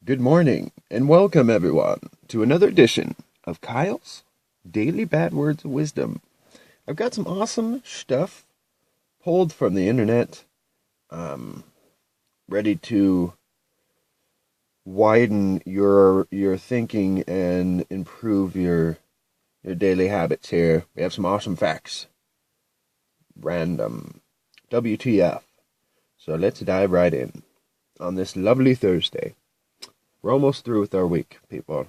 Good morning, and welcome everyone to another edition of Kyle's Daily Bad Words of Wisdom. I've got some awesome stuff pulled from the internet, ready to widen your thinking and improve your daily habits here. We have some awesome facts. Random. WTF. So let's dive right in on this lovely Thursday. We're almost through with our week, people.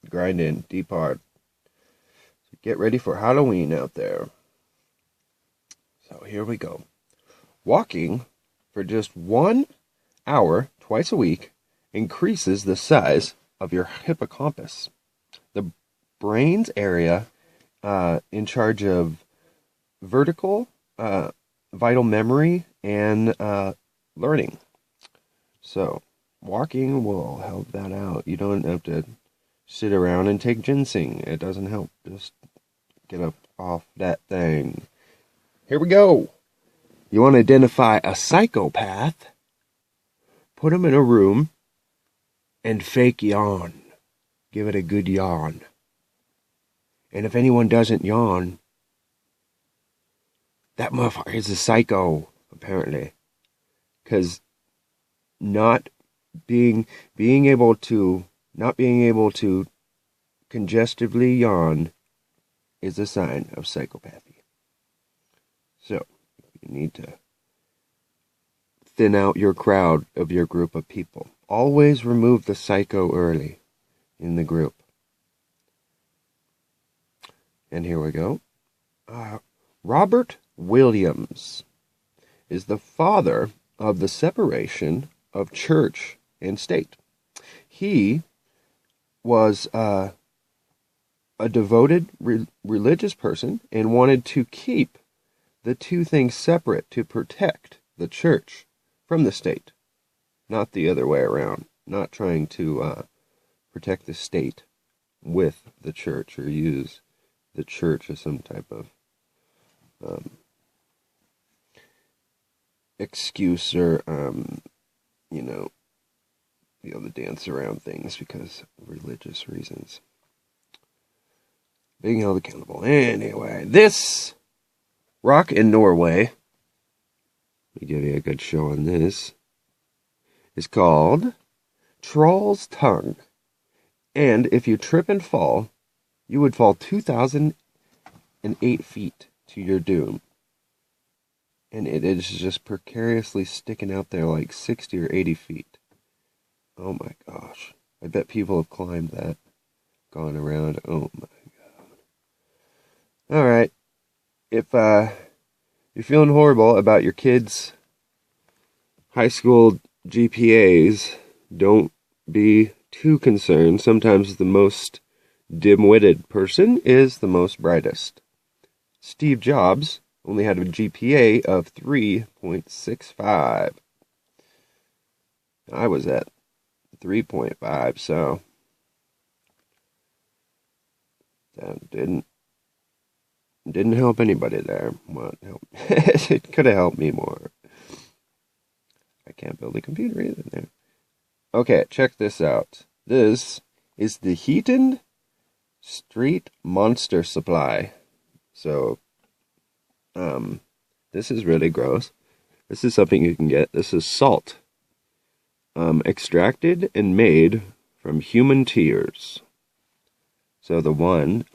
Grind in, deep hard. So get ready for Halloween out there. So here we go. Walking for just 1 hour twice a week increases the size of your hippocampus, the brain's area in charge of vertical, vital memory, and learning. So walking will help that out. You don't have to sit around and take ginseng. It doesn't help. Just get up off that thing. Here we go. You want to identify a psychopath? Put them in a room and fake yawn. Give it a good yawn. And if anyone doesn't yawn, that motherfucker is a psycho, apparently. Because not being able to congestively yawn is a sign of psychopathy. So you need to thin out your crowd of your group of people. Always remove the psycho early in the group. And here we go. Robert Williams is the father of the separation of church and state. He was a devoted religious person and wanted to keep the two things separate to protect the church from the state, not the other way around, not trying to protect the state with the church or use the church as some type of excuse or be able to dance around things because of religious reasons. Being held accountable. Anyway, this rock in Norway, let me give you a good show on this, is called Troll's Tongue. And if you trip and fall, you would fall 2,008 feet to your doom. And it is just precariously sticking out there like 60 or 80 feet. Oh my gosh. I bet people have climbed that. Gone around. Oh my god. Alright. If you're feeling horrible about your kids' high school GPAs, don't be too concerned. Sometimes the most dim-witted person is the most brightest. Steve Jobs only had a GPA of 3.65. I was at 3.5, so that didn't help anybody there. Well, it could have helped me more. I can't build a computer either there. Okay, check this out. This is the Heaton Street Monster Supply. So, this is really gross. This is something you can get. This is salt. Extracted and made from human tears. So the one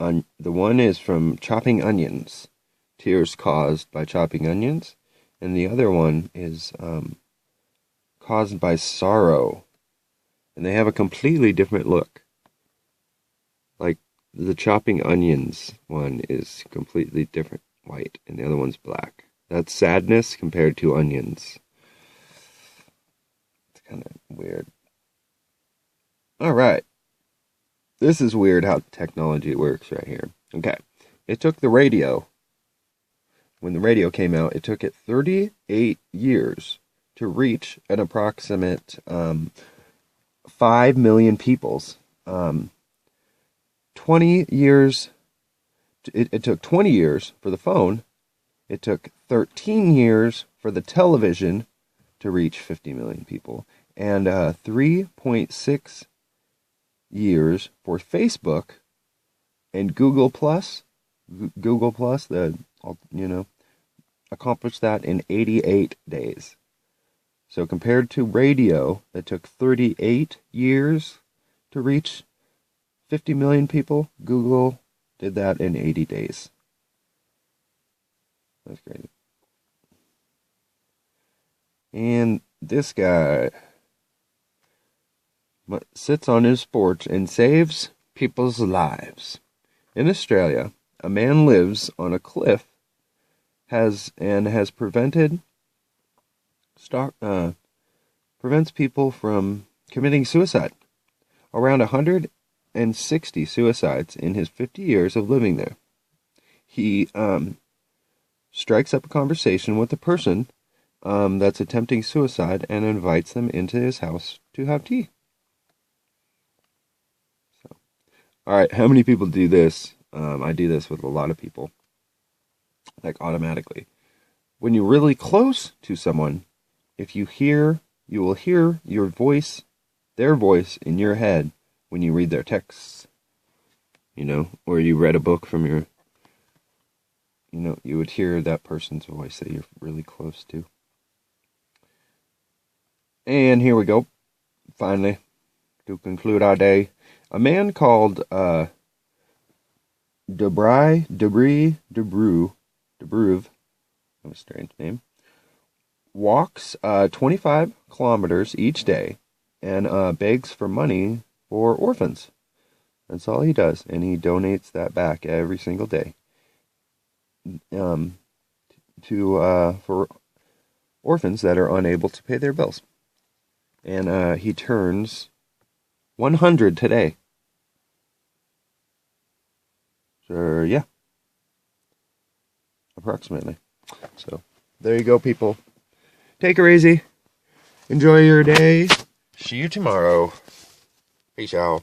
is from chopping onions, tears caused by chopping onions, and the other one is caused by sorrow, and they have a completely different look. Like the chopping onions one is completely different, white, and the other one's black. That's sadness compared to onions. Kind of weird. Alright. This is weird how technology works right here. Okay. It took the radio. When the radio came out, it took it 38 years to reach an approximate 5 million peoples. 20 years. It took 20 years for the phone. It took 13 years for the television to reach 50 million people. and 3.6 years for Facebook and Google Plus. Google Plus, accomplished that in 88 days. So compared to radio, that took 38 years to reach 50 million people, Google did that in 80 days. That's crazy. And this guy sits on his porch and saves people's lives. In Australia, a man lives on a cliff has prevents people from committing suicide. Around 160 suicides in his 50 years of living there. He strikes up a conversation with the person that's attempting suicide and invites them into his house to have tea. So, all right, how many people do this? I do this with a lot of people, like automatically. When you're really close to someone, you will hear your voice, their voice in your head when you read their texts, or you read a book from your, you would hear that person's voice that you're really close to. And here we go, finally, to conclude our day. A man called Dobruv, a strange name, walks 25 kilometers each day and begs for money for orphans. That's all he does, and he donates that back every single day for orphans that are unable to pay their bills. And he turns 100 today. So, yeah. Approximately. So, there you go, people. Take her easy. Enjoy your day. See you tomorrow. Peace out.